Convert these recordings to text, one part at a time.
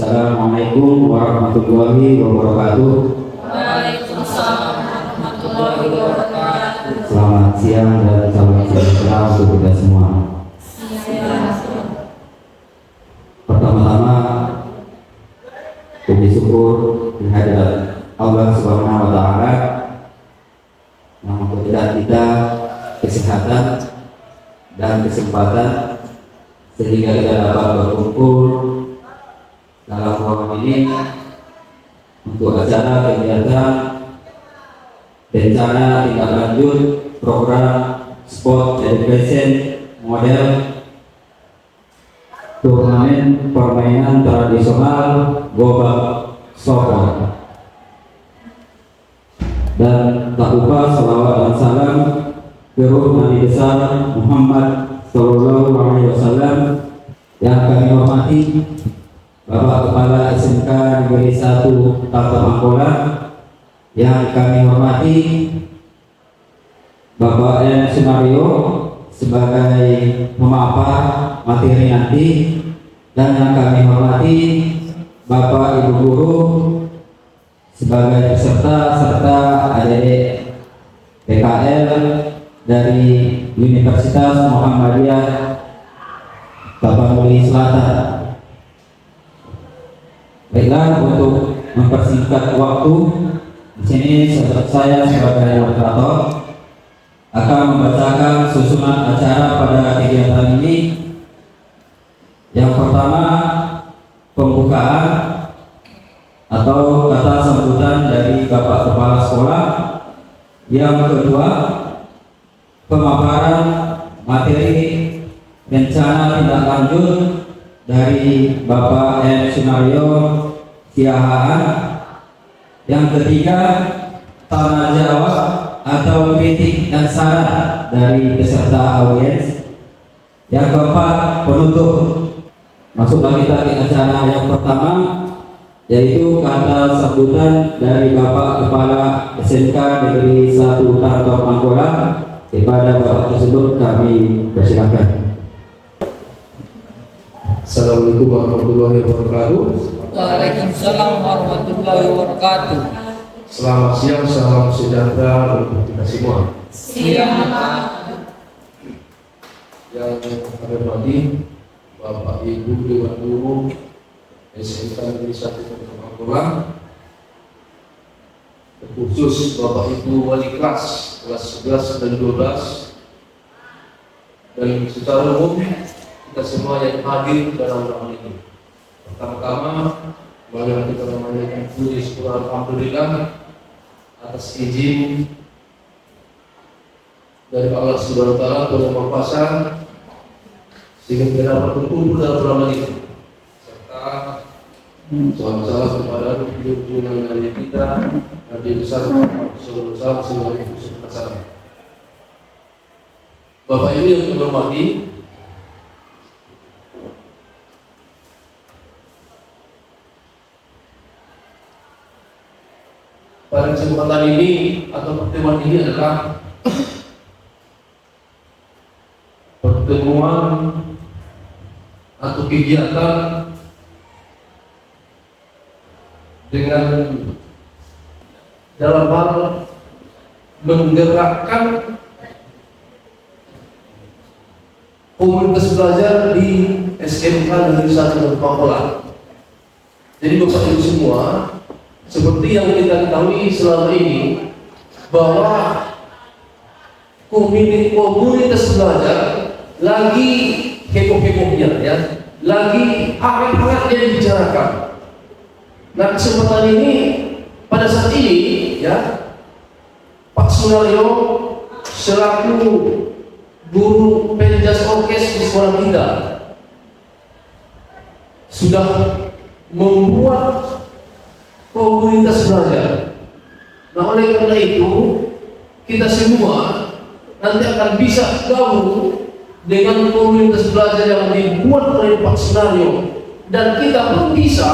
Assalamualaikum warahmatullahi wabarakatuh. Waalaikumsalam warahmatullahi wabarakatuh. Selamat siang dan salam sejahtera untuk kita semua. Pertama-tama, puji syukur kehadirat Allah Subhanahu wa Ta'ala yang memberikan kita kesehatan dan kesempatan sehingga kita dapat berkumpul dalam ruangan ini untuk acara kegiatan rencana tindak lanjut program Sport Education Model Turnamen Permainan Tradisional Gobak Sokor. Dan tak lupa salawat dan salam ke Ruh Nabi besar Muhammad Sallallahu Alaihi Wasallam yang kami hormati Bapak Kepala SMK Negeri 1 Tata Mangkola, yang kami hormati Bapak N. Sunario sebagai pemapar materi nanti, dan yang kami hormati Bapak Ibu Guru sebagai peserta serta adik PKL dari Universitas Muhammadiyah Tapanuli Selatan. Baiklah, untuk mempersingkat waktu, di sini saya sebagai moderator akan membacakan susunan acara pada kegiatan ini. Yang pertama, pembukaan atau kata sambutan dari Bapak Kepala Sekolah. Yang kedua, pemaparan materi rencana tindak lanjut dari Bapak M. Sunario Siahaan. Yang ketiga, tanya jawab atau kritik dan saran dari peserta audiens. Yang keempat, penutup. Masuklah kita ke acara yang pertama, yaitu kata sambutan dari Bapak Kepala SMK Negeri 1 Tarto Mangkola. Kepada Bapak tersebut kami persilakan. Assalamualaikum warahmatullahi wabarakatuh. Waalaikumsalam warahmatullahi wabarakatuh. Selamat siang, salam sejahtera untuk kita semua. Siang Pak. Yang kami hormati Bapak Ibu Dewan Guru SMK Negeri 1 Tarto Mangkola, terkhusus Bapak Ibu Wali kelas 11 dan 12, dan secara umum kita semua yang hadir dalam ruangan ini. Pertama-tama, marilah kita memanjatkan puji syukur alhamdulillah atas izin dari Allah Subhanahu wa Ta'ala yang Maha Kuasa sehingga kita dapat berkumpul dalam ruangan ini. Serta salam kepada junjungan dari kita Nabi besar Sallallahu Alaihi Wasallam. Bapak Ibu yang kami hormati, pada kesempatan ini atau pertemuan ini adalah pertemuan atau kegiatan dengan dalam hal menggerakkan komunitas belajar di SMK Negeri 1 Mangkola. Jadi Bapak Ibu semua, seperti yang kita ketahui selama ini, bahwa komunitas belajar lagi heboh-hebohnya, ya, lagi hangat-hangatnya dibicarakan. Nah, kesempatan ini pada saat ini, ya, Pak Sunario selaku guru penjas orkes di sekolah kita sudah membuat komunitas belajar. Nah, oleh karena itu kita semua nanti akan bisa gabung dengan komunitas belajar yang dibuat oleh Pak Sunario, dan kita pun bisa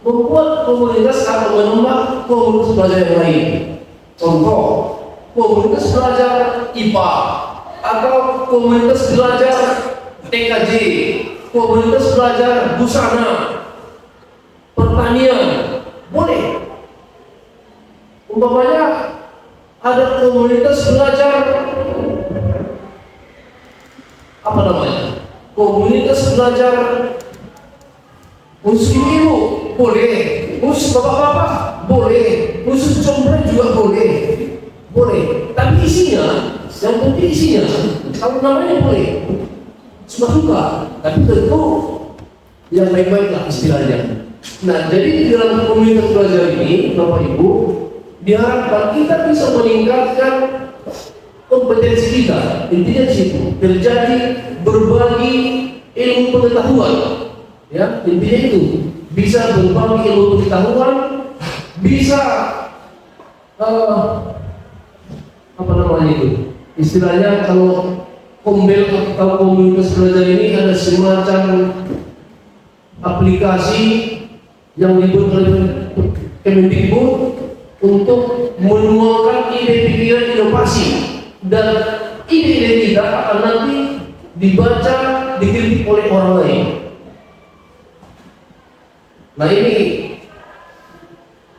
membuat komunitas atau menambah komunitas belajar yang lain. Contoh, komunitas belajar IPA atau komunitas belajar TKJ, komunitas belajar busana, Umpamanya ada komunitas belajar apa namanya? Komunitas belajar khusus ibu boleh, khusus bapak-bapak boleh, khusus jomblo juga boleh, Tapi isinya, yang penting isinya, kalau namanya boleh, suka, tapi tentu yang baik-baik lah istilahnya. Nah, jadi di dalam komunitas belajar ini, Bapak Ibu, diharapkan kita bisa meningkatkan kompetensi kita. Intinya di situ terjadi berbagi ilmu pengetahuan, ya, intinya itu bisa berbagi ilmu pengetahuan, bisa apa namanya itu istilahnya, kalau kombel atau komunitas belajar ini ada semacam aplikasi yang dibuat oleh Kemendikbud untuk menuangkan ide pikiran inovasi, dan ide-ide kita akan nanti dibaca, dikritik oleh orang lain. Nah, ini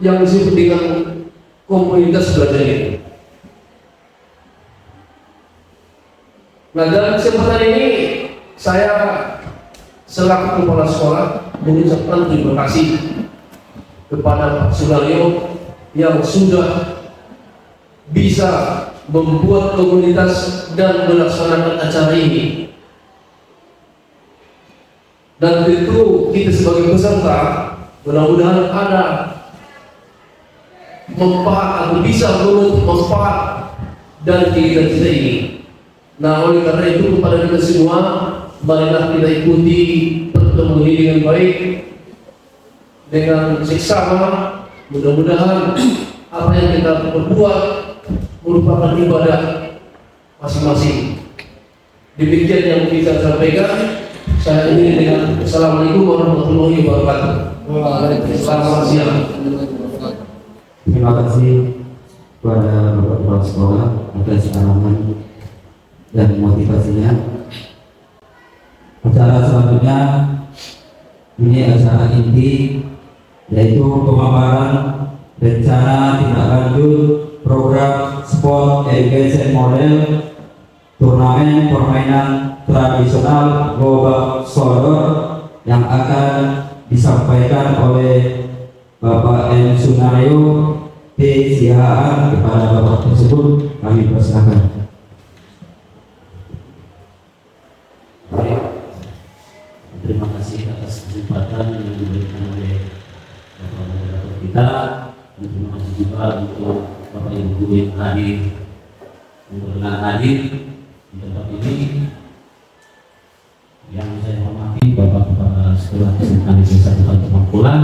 yang disebut dengan komunitas belajar ini. Nah, dalam kesempatan ini saya selaku kepala sekolah mengucapkan terima kasih kepada Pak Sudaryo yang sudah bisa membuat komunitas dan melaksanakan acara ini. Dan tentu kita sebagai peserta mudah-mudahan ada manfaat atau bisa menuntut manfaat dari kegiatan kita ini. Nah, oleh karena itu kepada kita semua, marilah kita ikuti pertemuan ini dengan baik, dengan seksama. Mudah-mudahan apa yang kita perbuat merupakan ibadah masing-masing. Demikian yang bisa saya sampaikan. Saya ini dengan Assalamualaikum warahmatullahi wabarakatuh. Selamat siang. Terima kasih kepada Bapak Kepala Sekolah atas arahan dan motivasinya. Acara selanjutnya ini acara inti, yaitu pemaparan rencana tindak lanjut program sport education model turnamen permainan tradisional Gobak Sodor yang akan disampaikan oleh Bapak M. Sunario T. Sihaan. Kepada Bapak tersebut kami persilakan. Terima kasih atas kesempatan yang diberikan oleh Bapak moderator kita. Dan terima kasih juga untuk Bapak Ibu guru yang hadir, yang berkenan hadir di tempat ini. Yang saya hormati Bapak Kepala Sekolah SMK Negeri 1 Tamangkulan,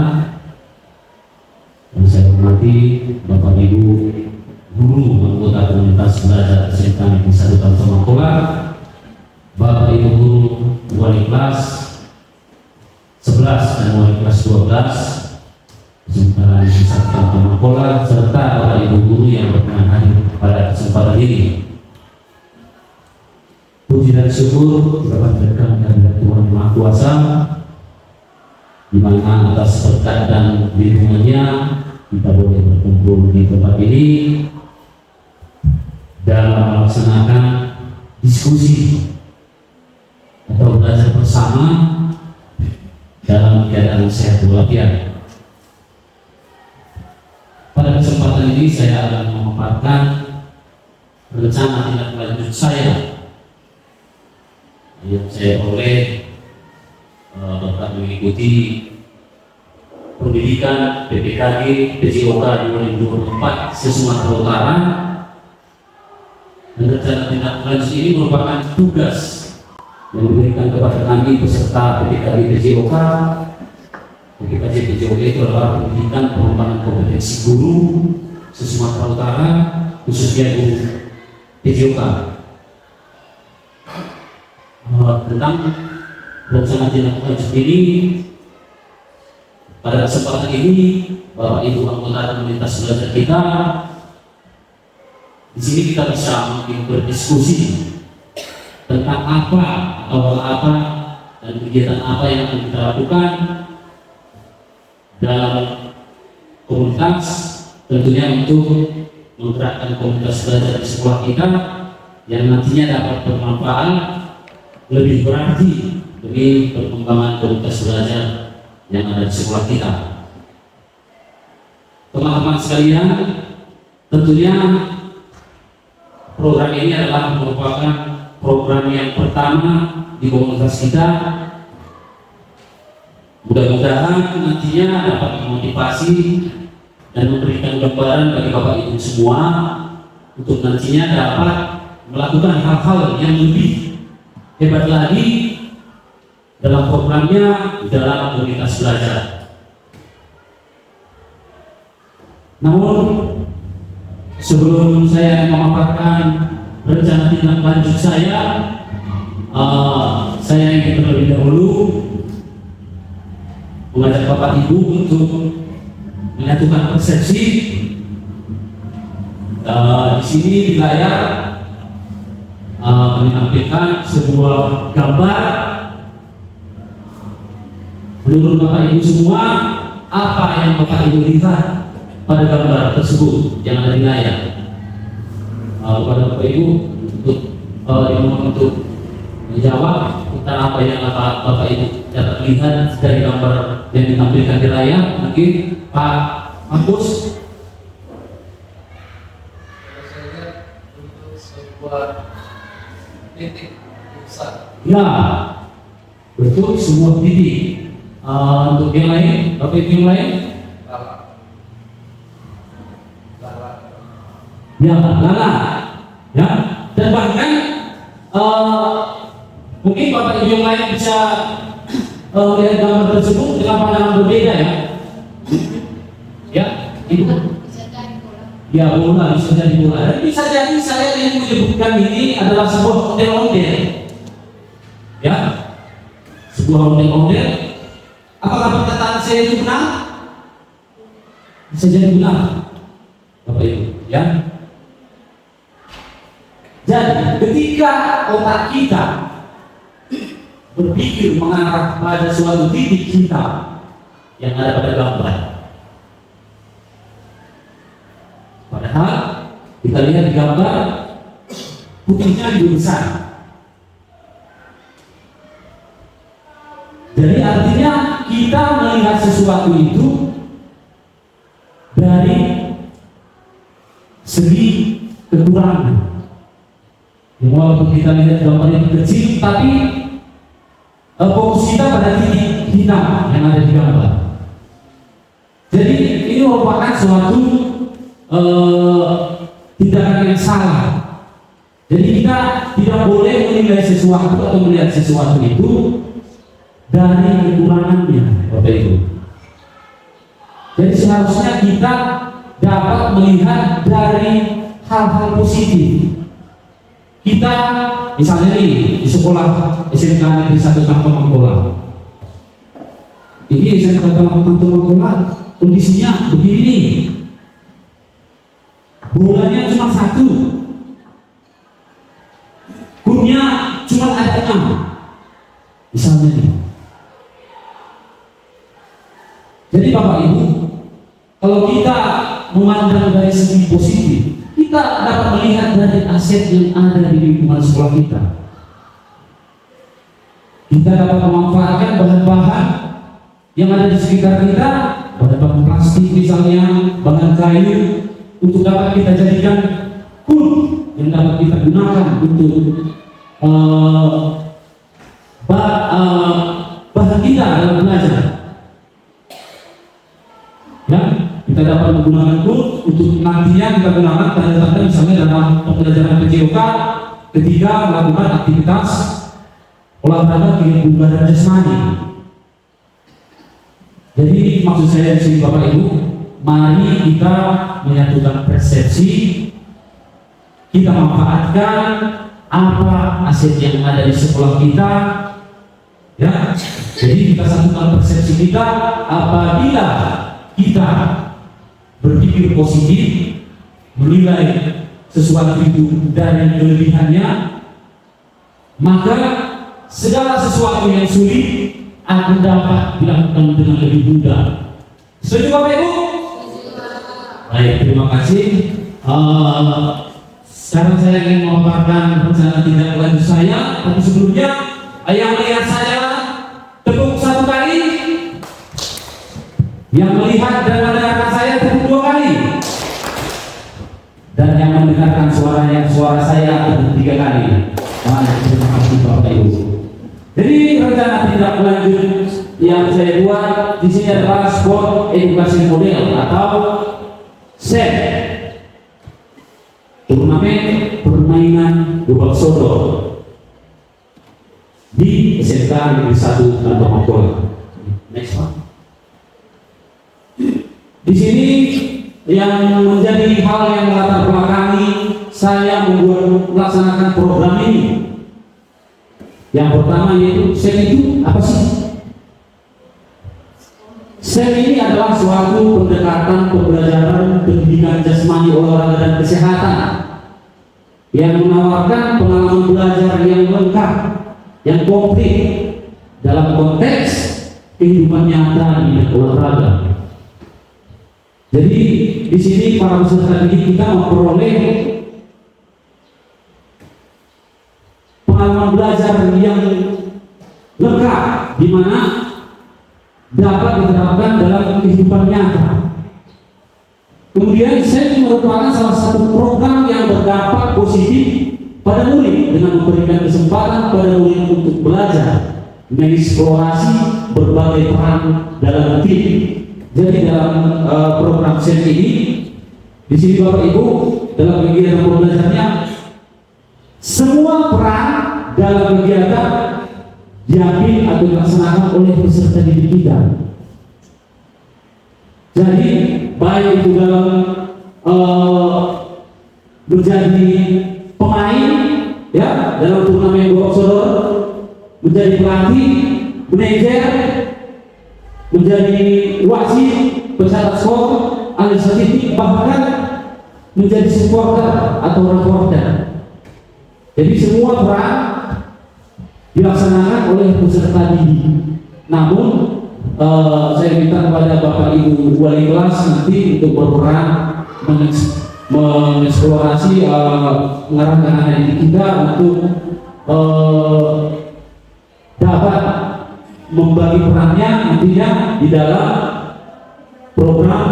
dan saya hormati Bapak Ibu guru anggota komunitas belajar SMK Negeri 1 Tamangkulan, Bapak Ibu guru wali kelas 11 dan wali kelas 12 SMK Negeri 1 Tamangkulan, serta Bapak Ibu guru yang berkenan hadir pada kesempatan ini. Puji dan syukur dapat berkat dari Tuhan Maha Kuasa, di mana atas berkat dan bimbingannya kita boleh berkumpul di tempat ini dalam melaksanakan diskusi atau belajar bersama dalam keadaan sehat walafiat. Pada kesempatan ini saya akan memaparkan rencana tindak lanjut saya yang saya oleh dapat mengikuti pendidikan PPKG PJOK 2024 se-Sumatera Utara, dan rencana tindak lanjut ini merupakan tugas yang diberikan kepada kami peserta PPKG PJOK. PPKG PJOK itu adalah pendidikan pengembangan kompetensi guru se-Sumatera Utara, khususnya guru PJOK. Tentang rencana tindak lanjut ini, pada kesempatan ini Bapak Ibu anggota komunitas belajar kita, di sini kita bisa berdiskusi tentang apa, awal apa, dan kegiatan apa yang akan kita lakukan dalam komunitas tentunya untuk menggerakkan komunitas belajar di sekolah kita yang nantinya dapat bermanfaat lebih berarti demi perkembangan komunitas belajar yang ada di sekolah kita. Teman-teman sekalian, tentunya program ini adalah merupakan program yang pertama di komunitas kita. Mudah-mudahan nantinya dapat memotivasi dan memberikan gambaran bagi Bapak Ibu semua untuk nantinya dapat melakukan hal-hal yang lebih hebat lagi dalam programnya dalam komunitas belajar. Namun sebelum saya memaparkan rencana tindak lanjut saya ingin terlebih dahulu mengajak Bapak Ibu untuk menyatukan persepsi. Di sini di layar menampilkan sebuah gambar. Menurut Bapak Ibu semua, apa yang Bapak Ibu lihat pada gambar tersebut yang ada di layar? Kepada Bapak Ibu untuk menjawab tentang apa yang Bapak Ibu dapat lihat dari gambar yang ditampilkan di layar. Mungkin Pak Markus. Saya lihat untuk sebuah titik besar. Ya, betul, sebuah titik. Untuk yang lain, Bapak Ibu yang lain? Ya, lala. Ya, dan bahkan mungkin Bapak Ibu yang lain bisa melihat gambar tersebut dengan pandangan berbeda ya. Ya, Ibu. Ya, bola bisa jadi bola. Dan bisa jadi saya ingin menyebutkan ini adalah sebuah ondel-ondel. Ya, sebuah ondel-ondel. Apakah perkataan saya itu benar? Bisa jadi benar, Bapak Ibu. Ya. Jadi ketika otak kita berpikir mengarah pada suatu titik kita yang ada pada gambar, padahal kita lihat di gambar putihnya lebih besar. Jadi artinya kita melihat sesuatu itu dari segi kekurangan. Walaupun kita lihat gambar itu kecil, tapi fokus kita pada titik hitam yang ada di gambar. Jadi ini merupakan suatu tindakan yang salah. Jadi kita tidak boleh menilai sesuatu atau melihat sesuatu itu dari kekurangannya, Bapak Ibu. Jadi seharusnya kita dapat melihat dari hal-hal positif. Kita misalnya nih di sekolah SMK Negeri 1 Mangkola. Ini SMK Mangkola kondisinya begini. Bolanya cuma 1. Kurnya cuma ada 6. Misalnya nih. Jadi Bapak Ibu, kalau kita memandang dari segi positif, kita dapat melihat dari aset yang ada di lingkungan sekolah kita. Kita dapat memanfaatkan bahan-bahan yang ada di sekitar kita, bahan-bahan plastik misalnya, bahan kayu, untuk dapat kita jadikan kun yang dapat kita gunakan untuk bahan kita dalam belajar. Ya, kita dapat menggunakan kun untuk nantinya kita gunakan tanda-tanda misalnya dalam pembelajaran PJOK ketika melakukan aktivitas olahraga kebugaran jasmani. Jadi maksud saya di sini Bapak Ibu, mari kita menyatukan persepsi, kita manfaatkan apa aset yang ada di sekolah kita, ya. Jadi kita satukan persepsi kita. Apabila kita berpikir positif, menilai sesuatu itu dari kelebihannya, maka segala sesuatu yang sulit akan dapat dilakukan dengan lebih mudah. Setuju Bapak Ibu? Baik, terima kasih. Sekarang saya ingin memaparkan rencana tindak lanjut saya. Tapi sebelumnya, yang melihat saya tepuk satu kali. Yang melihat dan mendengarkan saya tepuk dua kali. Dan yang mendengarkan suara saya tepuk tiga kali. Terima kasih Bapak Ibu. Jadi rencana tindak lanjut yang saya buat di sini adalah sport edukasi model atau SEM, turnamen permainan gobak sodor di SMK Negeri 1 Kantor Mangkulam. Next one. Di sini yang menjadi hal yang melatar belakangi saya melaksanakan program ini. Yang pertama yaitu SEM itu apa sih? SEM ini adalah suatu pendekatan pembelajaran pendidikan jasmani, olahraga dan kesehatan yang menawarkan pengalaman belajar yang lengkap, yang komplit dalam konteks kehidupan nyata di olahraga. Jadi di sini para peserta didik kita memperoleh pengalaman belajar yang lengkap, di mana dapat diterapkan dalam kehidupan nyata. Kemudian SEM merupakan salah satu program yang berdampak positif pada murid dengan memberikan kesempatan pada murid untuk belajar, mengeksplorasi berbagai peran dalam tim. Jadi dalam program SEM ini, di sini Bapak Ibu dalam kegiatan pembelajarannya, semua peran dalam kegiatan diambil atau dilaksanakan oleh peserta didik kita. Jadi baik itu dalam menjadi pemain, ya, dalam turnamen gobak sodor, menjadi pelatih, manajer, menjadi wasit, pencatat skor, ahli statistik, bahkan menjadi supporter atau reporter. Jadi semua peran dilaksanakan oleh peserta didik. Namun saya minta kepada Bapak Ibu wali kelas nanti untuk berperan mengeksplorasi mengarahkan anak didik kita untuk dapat membagi perannya nantinya di dalam program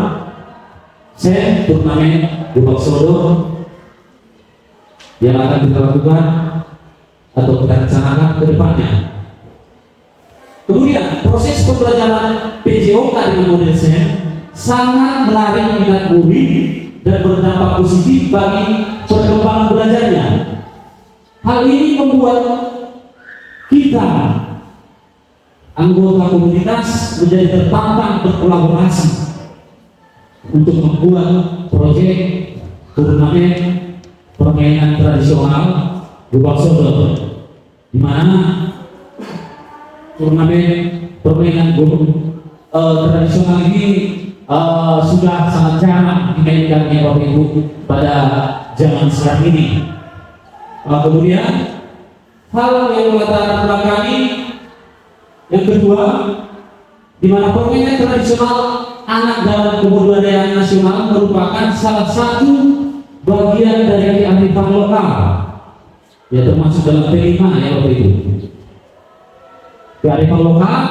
SEM turnamen gobak sodor yang akan kita lakukan atau kita rencanakan ke depannya. Kemudian proses pembelajaran PJOK dengan model SEM sangat menarik minat murid dan berdampak positif bagi perkembangan belajarnya. Hal ini membuat kita anggota komunitas menjadi tertantang berkolaborasi untuk membuat proyek turnamen permainan tradisional gobak sodor, di mana turnamen permainan tradisional ini sudah sangat jarang dimainkan ya Bapak Ibu pada zaman sekarang ini. Kemudian hal yang melatar belakangi yang kedua, di mana permainan tradisional anak dalam kebudayaan nasional merupakan salah satu bagian dari kearifan lokal, ya termasuk dalam tema ya Bapak Ibu. Kearifan lokal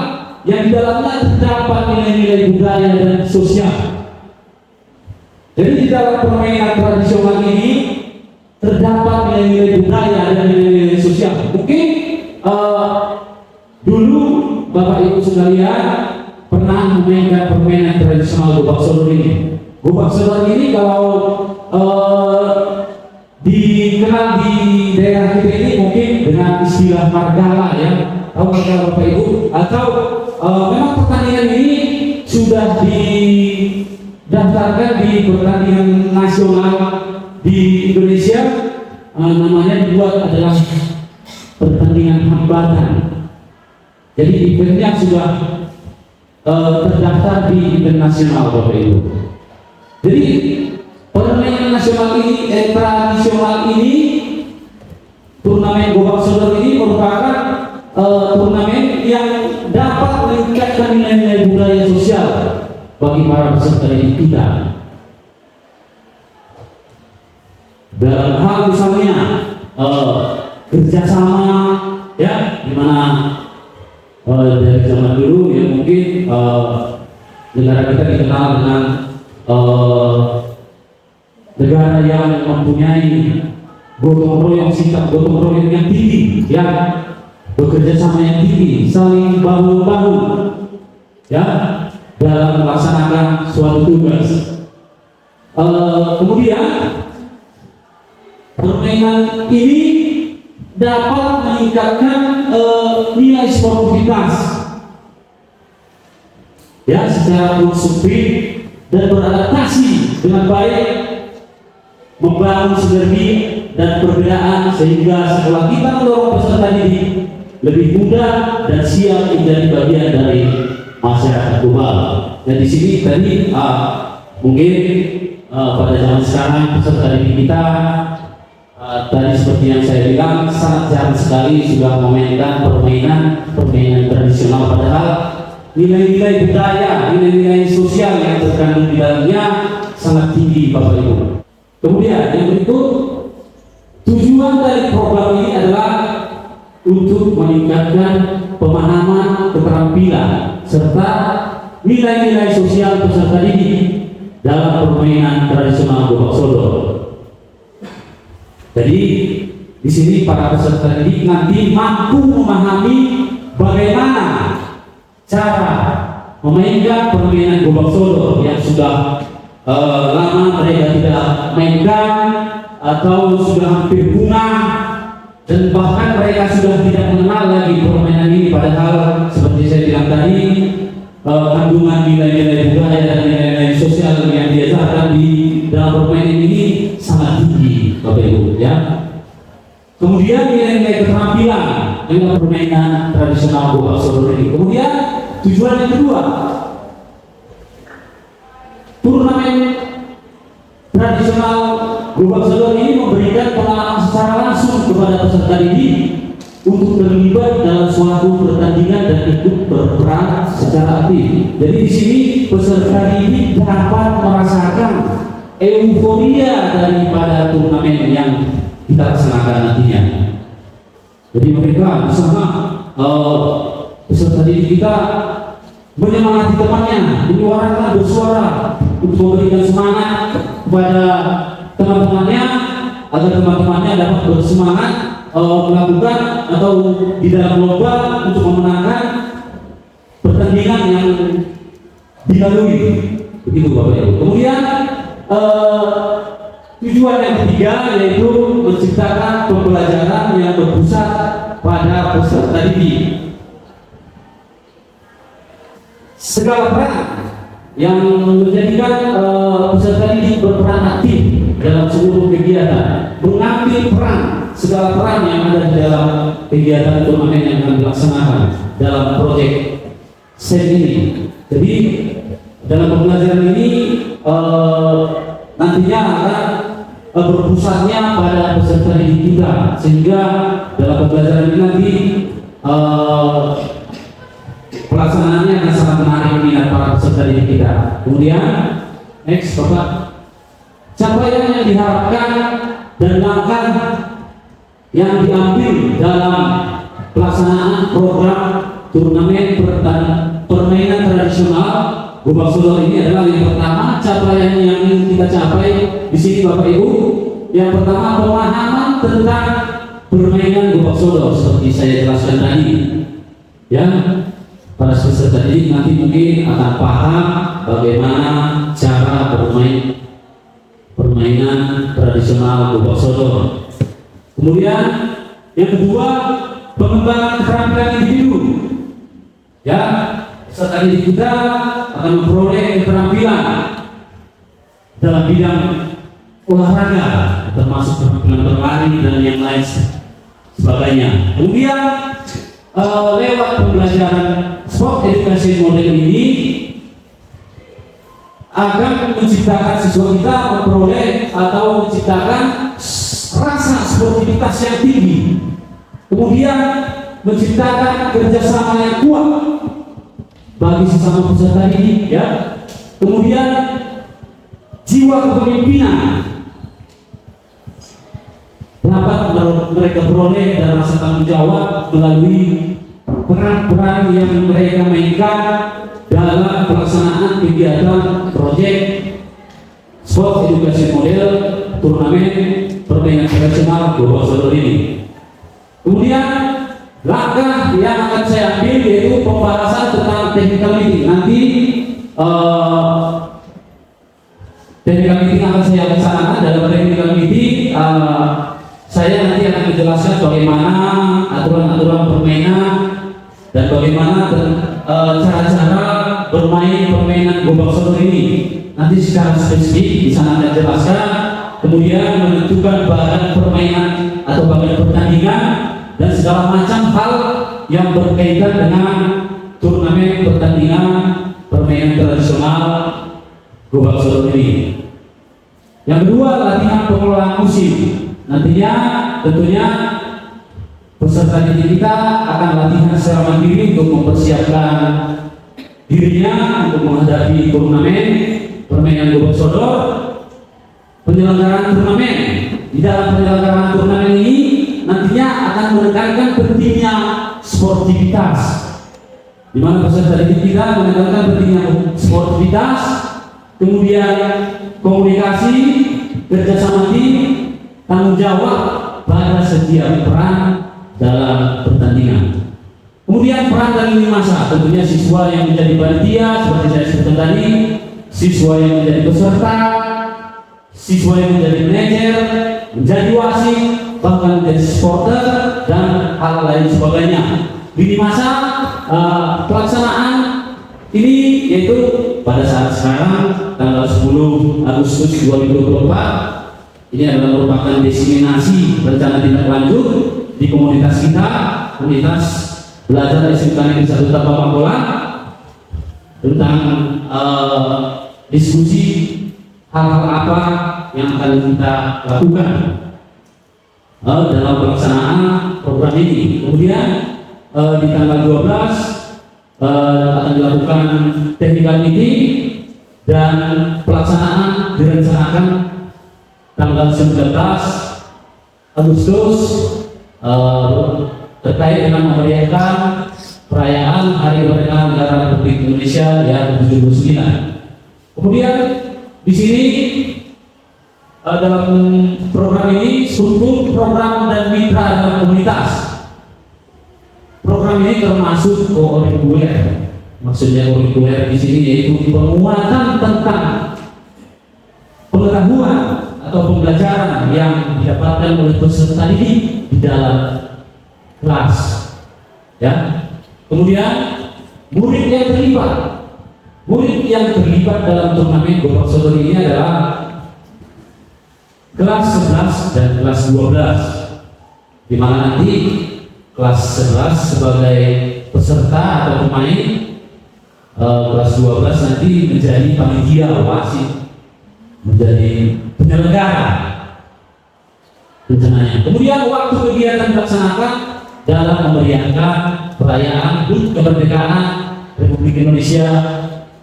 yang di dalamnya terdapat nilai-nilai budaya dan sosial. Jadi di dalam permainan tradisional ini terdapat nilai-nilai budaya dan nilai-nilai sosial. Mungkin dulu Bapak Ibu sekalian pernah memainkan permainan tradisional gobak sodor ini. Gobak sodor ini kalau dikenal di daerah kita ini mungkin dengan istilah margala ya. Tahu margala Bapak Ibu? Atau memang pertandingan ini sudah didaftarkan di pertandingan nasional di Indonesia, namanya dibuat adalah pertandingan hambatan. Jadi eventnya sudah terdaftar di event nasional Bapak Ibu. Jadi permainan nasional ini, tradisional ini, turnamen gobak sodor ini merupakan turnamen yang dapat meningkatkan nilai-nilai budaya sosial bagi para peserta didik kita. dalam hal misalnya kerjasama, ya, dimana dari zaman dulu ya mungkin negara kita dikenal dengan negara yang mempunyai gotong royong, sikap gotong royong yang tinggi, ya, bekerja sama yang tinggi, saling bahu-bahu, ya, dalam melaksanakan suatu tugas. Kemudian permainan ini dapat meningkatkan nilai sportivitas, ya, secara konstruktif dan beradaptasi dengan baik, membangun sinergi dan perbedaan sehingga setelah kita mendorong peserta didik lebih mudah dan siap menjadi bagian dari masyarakat global. Dan di sini tadi mungkin pada zaman sekarang peserta didik kita tadi seperti yang saya bilang sangat jarang sekali sudah memainkan permainan tradisional, padahal nilai-nilai budaya, nilai-nilai sosial yang terkandung di dalamnya sangat tinggi, Bapak Ibu. Kemudian yang berikut, tujuan dari program ini adalah untuk meningkatkan pemahaman, keterampilan serta nilai-nilai sosial peserta didik dalam permainan tradisional Gobak Sodor. Jadi di sini para peserta didik nanti mampu memahami bagaimana cara memainkan permainan Gobak Sodor yang sudah lama mereka tidak mainkan atau sudah hampir punah, dan bahkan mereka sudah tidak mengenal lagi permainan ini, padahal seperti saya bilang tadi kandungan nilai-nilai budaya dan nilai-nilai sosial yang diajarkan di dalam permainan ini sangat tinggi, Bapak Ibu, ya. Kemudian nilai-nilai keterampilan dengan permainan tradisional Gobak Sodor ini. Kemudian tujuan yang kedua, turnamen tradisional Gobak Sodor ini memberikan pengalaman secara langsung kepada peserta didik untuk terlibat dalam suatu pertandingan dan ikut berperan secara aktif. Jadi di sini peserta didik dapat merasakan euforia daripada turnamen yang kita laksanakan nantinya. Jadi mereka bersama peserta didik kita menyemangati temannya, menyuarakan bersuara untuk memberikan semangat kepada teman-temannya agar teman-temannya dapat bersemangat melakukan atau di dalam lomba untuk memenangkan pertandingan yang dilalui. Begitu Bapak Ibu. Kemudian tujuan yang ketiga yaitu menciptakan pembelajaran yang berpusat pada peserta didik. Segala peran yang menjadikan peserta didik berperan aktif dalam seluruh kegiatan, mengambil peran segala peran yang ada di dalam kegiatan turnamen yang akan dilaksanakan dalam proyek SEM ini. Jadi dalam pembelajaran ini nantinya akan berpusatnya pada peserta didik kita, sehingga dalam pembelajaran ini nanti pelaksanaannya akan sangat menarik minat para peserta didik kita. Kemudian next Bapak, capaian yang diharapkan dan langkah yang diambil dalam pelaksanaan program turnamen permainan tradisional Gobak Sodor ini adalah yang pertama, capaian yang ingin kita capai di sini Bapak Ibu. Yang pertama, pemahaman tentang permainan Gobak Sodor seperti saya jelaskan tadi. Ya, para peserta didik nanti mungkin akan paham bagaimana cara bermain permainan tradisional Gobak Sodor. Kemudian yang kedua, pengembangan keterampilan individu. Ya, peserta didik kita akan memperoleh keterampilan dalam bidang olahraga, termasuk keterampilan berlari dan yang lain sebagainya. Kemudian lewat pembelajaran sport education model ini akan menciptakan siswa kita memperoleh atau menciptakan rasa sportivitas yang tinggi, kemudian menciptakan kerjasama yang kuat bagi sesama peserta didik, ya. Kemudian jiwa kepemimpinan dapat mereka peroleh dan rasa tanggung jawab melalui peran-peran yang mereka mainkan dalam pelaksanaan kegiatan proyek sport edukasi model turnamen permainan tradisional Gobak Sodor ini. Kemudian langkah yang akan saya ambil yaitu pembahasan tentang technical meeting. Nanti technical meeting akan saya laksanakan. Dalam technical meeting saya nanti akan menjelaskan bagaimana aturan-aturan permainan dan bagaimana cara-cara bermain permainan Gobak Sodor ini. Nanti secara spesifik di sana akan jelaskan. Kemudian menentukan bahan permainan atau bahan pertandingan dan segala macam hal yang berkaitan dengan turnamen pertandingan permainan tradisional Gobak Sodor ini. Yang kedua, latihan pengelolaan musim. Nantinya tentunya peserta didik kita akan latihan secara mandiri untuk mempersiapkan dirinya untuk menghadapi turnamen permainan Gobak Sodor. Penyelenggaraan turnamen, di dalam penyelenggaraan turnamen ini nantinya akan menekankan pentingnya sportivitas, di mana peserta didik kita menekankan pentingnya sportivitas, kemudian komunikasi, kerjasama tim, tanggung jawab pada setiap peran dalam pertandingan. Kemudian peran dari lini masa, tentunya siswa yang menjadi panitia seperti saya sebutkan tadi, siswa yang menjadi peserta, siswa yang menjadi manajer, menjadi wasit, bahkan menjadi supporter dan hal lain sebagainya. Lini masa pelaksanaan ini yaitu pada saat sekarang tanggal 10 Agustus 2024 ini adalah merupakan diseminasi rencana tindak lanjut di komunitas kita, komunitas belajar SMK Negeri 1 Tapak Bola tentang diskusi hal-hal apa yang akan kita lakukan dalam pelaksanaan program ini. Kemudian di tanggal 12 akan dilakukan technical meeting dan pelaksanaan direncanakan tanggal 19 Agustus terkait dengan memeriahkan perayaan Hari Kemerdekaan Negara Republik Indonesia yang ke-79. Kemudian di sini dalam program ini struktur program dan mitra dalam komunitas. Program ini termasuk kurikuler. Maksudnya kurikuler di sini yaitu penguatan tentang pengetahuan atau pembelajaran yang didapatkan oleh peserta didik di dalam kelas. Ya. Kemudian murid yang terlibat dalam turnamen Gobak Sodor ini adalah kelas 11 dan kelas 12, di mana nanti kelas 11 sebagai peserta atau pemain, kelas 12 nanti menjadi panitia wasit, menjadi penyelenggara rencananya. Kemudian waktu kegiatan dilaksanakan dalam memeriahkan perayaan HUT kemerdekaan Republik Indonesia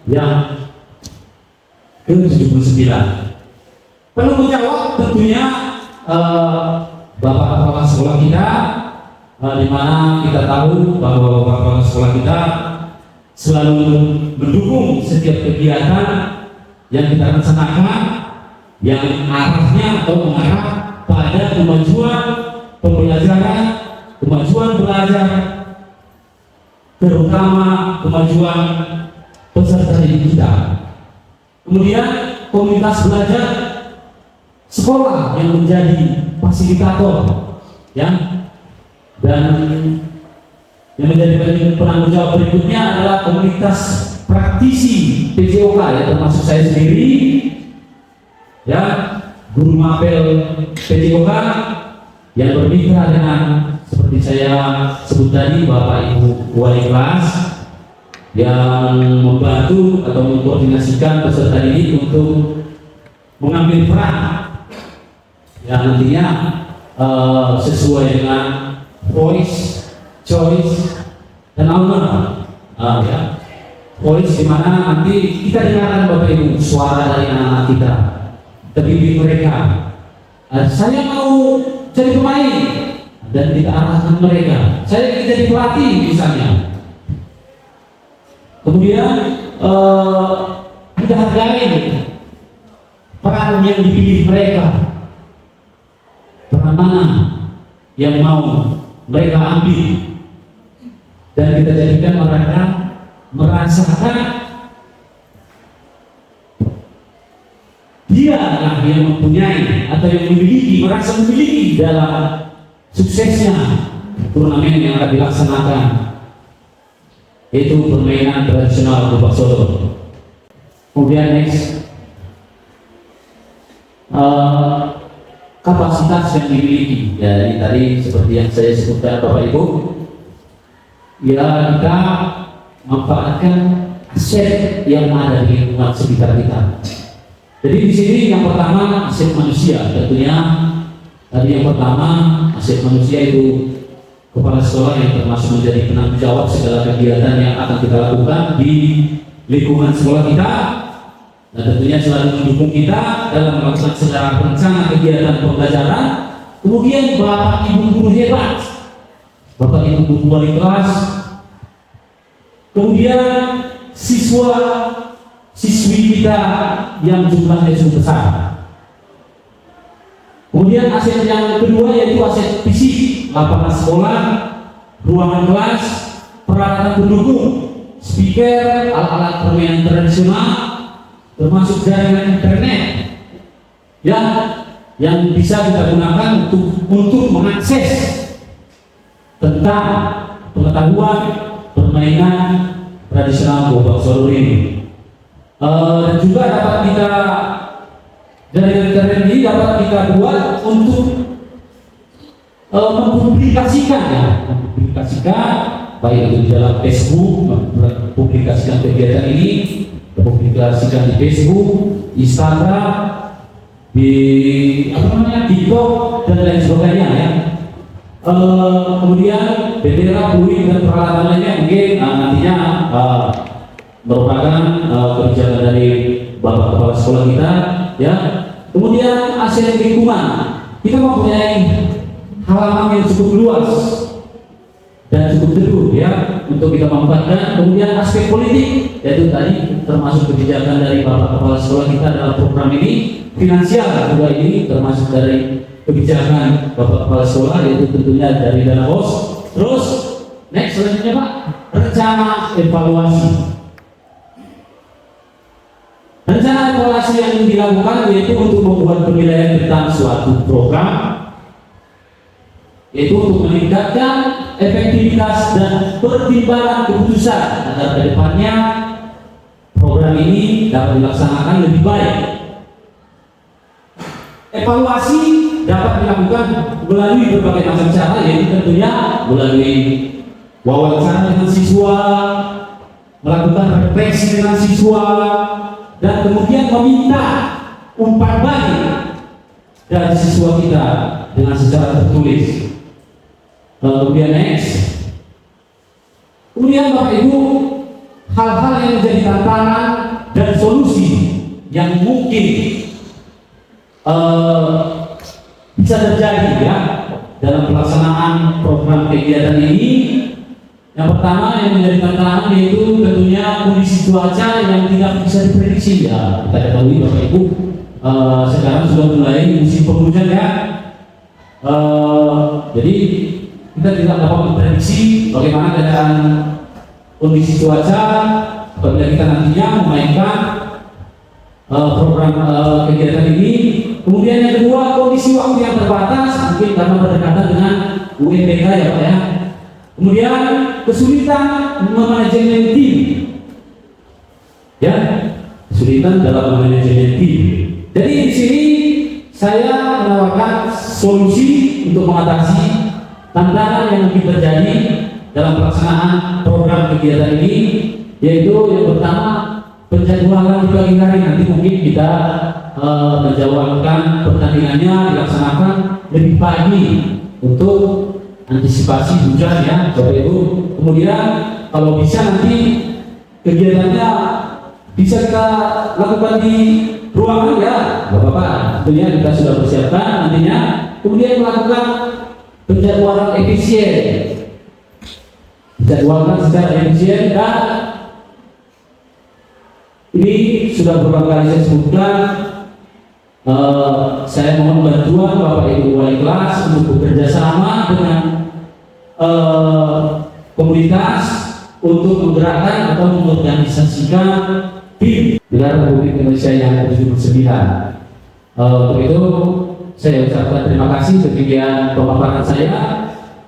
yang ke-79. Penanggung jawab tentunya bapak kepala sekolah kita, di mana kita tahu bahwa bapak kepala sekolah kita selalu mendukung setiap kegiatan yang kita rencanakan yang arahnya atau mengarah pada kemajuan pembelajaran, kemajuan belajar, terutama kemajuan peserta didik kita. Kemudian komunitas belajar sekolah yang menjadi fasilitator, ya, dan yang menjadi penanggung jawab berikutnya adalah komunitas praktisi PJOK, ya, termasuk saya sendiri, ya, guru mapel PJOK yang bermitra dengan seperti saya sebut tadi Bapak Ibu wali kelas yang membantu atau mengkoordinasikan peserta didik untuk mengambil peran yang nantinya sesuai dengan voice, choice, dan honor, ya. Voice di mana nanti kita dengarkan Bapak Ibu suara dari anak-anak kita, terbimbing mereka. Saya mau jadi pemain dan kita arahkan mereka. Saya ingin jadi pelatih misalnya. Kemudian kita hargai peran yang dipilih mereka, peran mana yang mau mereka ambil, dan kita jadikan mereka merasakan dia yang mempunyai atau yang memiliki, merasa memiliki dalam suksesnya turnamen yang akan dilaksanakan, yaitu permainan tradisional Gobak Solo. Kemudian next, kapasitas yang dimiliki. Ya, ini tadi seperti yang saya sebutkan Bapak Ibu, ya kita manfaatkan aset yang ada di lingkungan sekitar kita. Jadi di sini yang pertama aset manusia, tentunya tadi yang pertama aset manusia itu kepala sekolah yang termasuk menjadi penanggung jawab segala kegiatan yang akan kita lakukan di lingkungan sekolah kita, dan tentunya selalu mendukung kita dalam melakukan secara rencana kegiatan pembelajaran. Kemudian Bapak Ibu guru hebat, Bapak Ibu guru wali kelas, kemudian siswa siswi kita yang jumlahnya cukup besar. Kemudian aset yang kedua yaitu aset fisik, lapangan sekolah, ruangan kelas, peralatan pendukung, speaker, alat-alat permainan tradisional, termasuk jaringan internet yang bisa kita gunakan untuk mengakses tentang pengetahuan permainan tradisional Gobak Solo ini. Dan juga dapat kita jaringan internet ini dapat kita buat untuk mempublikasikan baik itu di dalam Facebook, mempublikasikan kegiatan ini, mempublikasikan di Facebook, Instagram, di TikTok dan lain sebagainya ya. Kemudian bendera, buih dan peralatan lainnya mungkin nantinya merupakan kebijakan dari Bapak Kepala Sekolah kita ya. Kemudian aset lingkungan, kita mempunyai halaman yang cukup luas dan cukup teduh ya untuk kita manfaatkan. Kemudian aspek politik, yaitu tadi termasuk kebijakan dari Bapak Kepala Sekolah kita dalam program ini. Finansial juga ini termasuk dari kebijakan Bapak Kepala Sekolah, yaitu tentunya dari dana BOS. Terus next selanjutnya Pak, rencana evaluasi. Rencana evaluasi yang dilakukan yaitu untuk membuat penilaian tentang suatu program, yaitu untuk meningkatkan efektivitas dan pertimbangan keputusan agar kedepannya program ini dapat dilaksanakan lebih baik. Evaluasi dapat dilakukan melalui berbagai macam cara, yaitu tentunya melalui wawancara dengan siswa, melakukan refleksi dengan siswa, dan kemudian meminta umpan balik dari siswa kita dengan secara tertulis. Kemudian next, kemudian Bapak Ibu, hal-hal yang menjadi tantangan dan solusi yang mungkin bisa terjadi ya dalam pelaksanaan program kegiatan ini. Yang pertama yang menjadi tantangan yaitu tentunya kondisi cuaca yang tidak bisa diprediksi ya. Kita ketahui Bapak Ibu, sekarang sudah mulai musim penghujan ya. Jadi kita tidak dapat memprediksi bagaimana keadaan kondisi cuaca apabila kita nantinya memainkan program kegiatan ini. Kemudian yang kedua, kondisi waktu yang terbatas, mungkin karena berdekatan dengan UNBK ya Pak ya. Kemudian kesulitan memanajemen tim, ya, kesulitan dalam memanajemen tim. Jadi di sini saya menawarkan solusi untuk mengatasi tantangan yang mungkin terjadi dalam pelaksanaan program kegiatan ini, yaitu yang pertama penjadwalan di pagi hari. Nanti mungkin kita menjadwalkan pertandingannya dilaksanakan lebih pagi untuk antisipasi hujan ya Bapak Ibu. Kemudian kalau bisa nanti kegiatannya bisa kita lakukan di ruangan ya, Bapak-Bapak, tentunya kita sudah persiapkan nantinya. Kemudian melakukan penjadwalan efisien, dijadwalkan secara efisien, dan ini sudah beberapa kali saya sebutkan. Saya mohon bantuan Bapak Ibu wali kelas untuk bekerja sama dengan komunitas untuk menggerakkan atau mengorganisasikan tim Negara Republik Indonesia yang ke-79. Untuk itu saya ucapkan terima kasih ketinggian pemaparan saya,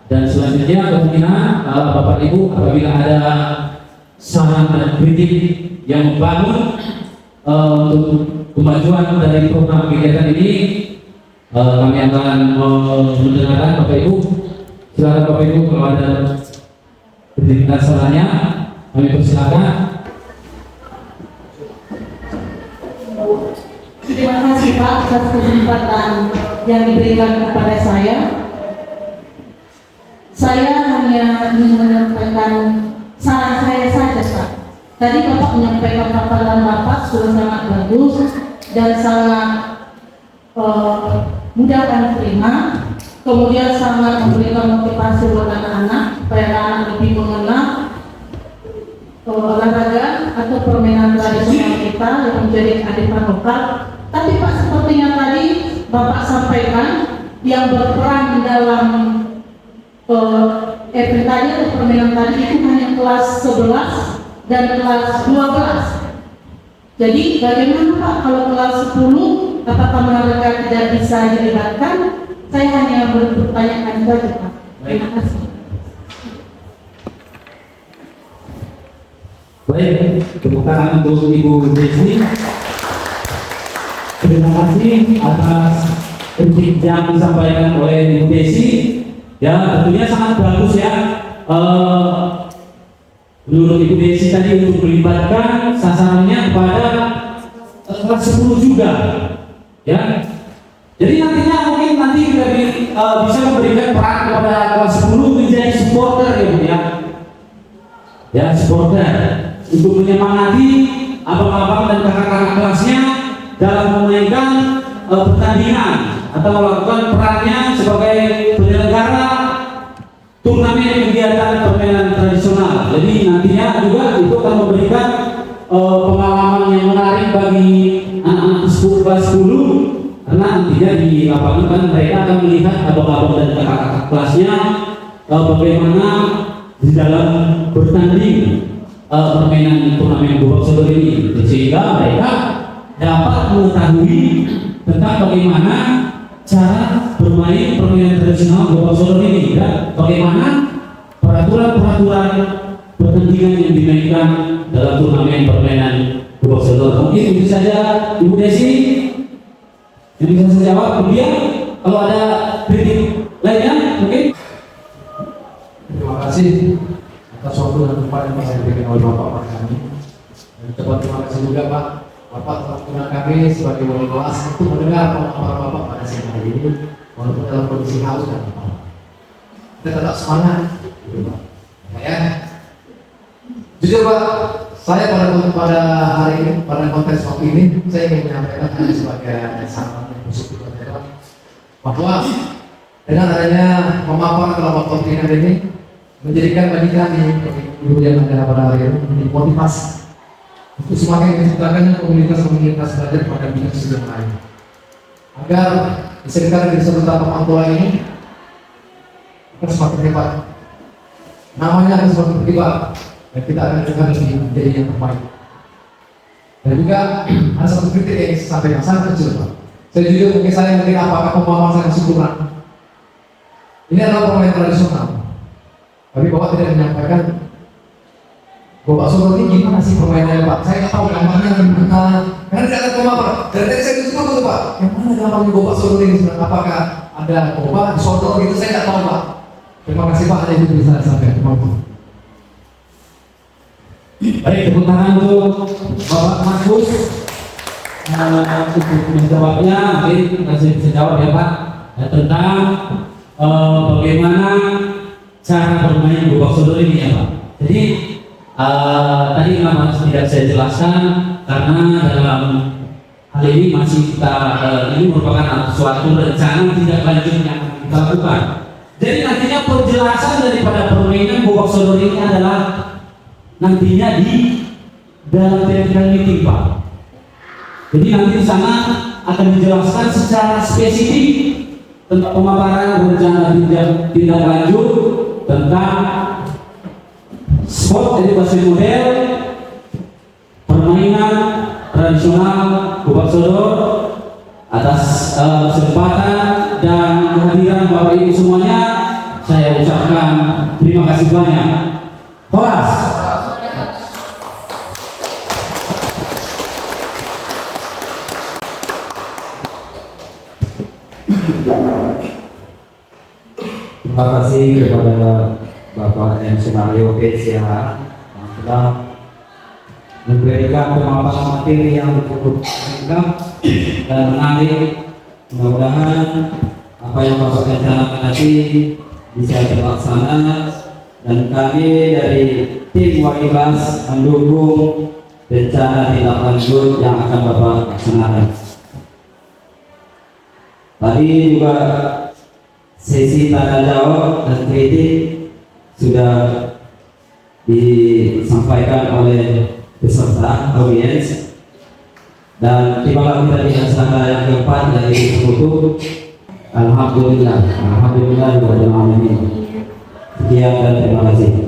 dan selanjutnya kemungkinan Bapak Ibu apabila ada saran dan kritik yang membangun untuk kemajuan dari program kegiatan ini, kami akan mendengarkan Bapak Ibu. Silakan Bapak Ibu kalau ada kritik dan sarannya, kami persilakan. Terima kasih Pak atas kesempatan yang diberikan kepada saya. Saya hanya ingin menyampaikan saran saya saja Pak. Tadi Bapak menyampaikan paparan Bapak sudah sangat bagus dan sangat mudah diterima. Kemudian sangat memberikan motivasi buat anak-anak supaya anak lebih mengenal olahraga atau permainan tradisional kita yang menjadi kearifan lokal. Tapi Pak, sepertinya tadi Bapak sampaikan yang berperan dalam event tadi atau permainan tadi itu hanya kelas 11 dan kelas 12. Jadi bagaimana Pak kalau kelas 10, apakah mereka tidak bisa dilibatkan? Saya hanya bertanya saja Pak. Terima kasih. Baik, tepuk tangan untuk Ibu Desi. Terima kasih atas kritik yang disampaikan oleh Ibu Desi. Ya, tentunya sangat bagus ya. Menurut Ibu Desi tadi untuk melibatkan sasarannya kepada kelas 10 juga. Ya. Jadi nantinya mungkin nanti kita bisa memberikan peran kepada kelas 10 menjadi supporter ya Bu ya. Ya, supporter untuk menyemangati abang-abang dan kakak-kakak kelasnya dalam memainkan pertandingan atau melakukan perannya sebagai penyelenggara turnamen kegiatan permainan tradisional. Jadi nantinya juga itu akan memberikan pengalaman yang menarik bagi anak-anak kelas 10, karena nantinya di lapangan kan mereka akan melihat abang-abang dan kakak-kakak kelasnya bagaimana di dalam bertanding permainan turnamen gobak sodor ini, sehingga mereka dapat mengetahui tentang bagaimana cara bermain permainan tradisional gobak sodor ini dan bagaimana peraturan-peraturan pertandingan yang dimainkan dalam turnamen permainan gobak sodor. Mungkin itu saja Ibu Desi yang bisa saya jawab. Kemudian kalau ada kritik lainnya mungkin. Terima kasih atas waktu dan tempat yang saya berikan oleh Bapak pada kami. Dan terima kasih juga Pak, Bapak telah mengundang kami sebagai wali kelas untuk mendengar pemaparan Bapak pada siang hari ini, walaupun dalam kondisi haus dan lapar. Kita tetap semangat, gitu Pak. Ya. Jujur Pak, saya pada hari ini, pada kontes waktu ini, saya ingin menyampaikan hanya sebagai saran yang positif bahwa dengan adanya pemaparan kelompok kontingen ini menjadikan bagi kami guru yang ada pada hari ini menjadi motivasi untuk semakin menciptakan komunitas-komunitas belajar pada bidang yang lain, agar bisa kita di serta orang tua ini akan semakin hebat, namanya akan semakin hebat, dan kita akan menjadi yang terbaik. Dan juga ada satu kritik yang sampai yang sangat kecil Pak. Saya jujur mungkin saya mungkin apakah pemahaman saya masih kurang. Ini adalah permainan tradisional. Tapi Bapak tidak menyampaikan gobak sodor ini gimana sih permainannya Pak? Saya nggak tahu gambarnya gimana. Karena tidak ada pemaparan. Dari tadi saya tutup Pak. Yang mana gambarnya gobak sodor ini? Apakah ada gobak sodor gitu? Saya nggak tahu Pak. Terima kasih Pak. Ada itu bisa saya sampaikan. Baik, tepuk tangan untuk Bapak Markus untuk menjawabnya. Mungkin kasih bisa jawab ya Pak tentang bagaimana cara bermain gobak sodor ini ya Pak. Jadi tadi memang tidak saya jelaskan karena dalam hal ini masih kita ini merupakan suatu rencana tindak lanjut yang kita lakukan. Jadi nantinya penjelasan daripada permainan bobak sodor ini adalah nantinya di dalam technical meeting, Pak. Jadi nanti di sana akan dijelaskan secara spesifik tentang pemaparan rencana tindak lanjut tentang sport edukasi model, permainan tradisional bobak sodor. Atas kesempatan dan kehadiran Bapak Ibu semuanya, saya ucapkan terima kasih banyak. Horas. Terima kasih kepada Bapak MC Mario Pes yang telah memberikan pemaparan materi yang cukup lengkap dan menarik. Mudah-mudahan apa yang Bapak rencanakan nanti bisa terlaksana, dan kami dari tim Wailas mendukung rencana tindak lanjut yang akan Bapak laksanakan. Tadi juga sesi tanya jawab dan kritik sudah disampaikan oleh peserta audiens, dan tibalah kita di acara yang keempat yaitu penutup. Alhamdulillah, alhamdulillah. Sekian dan terima kasih.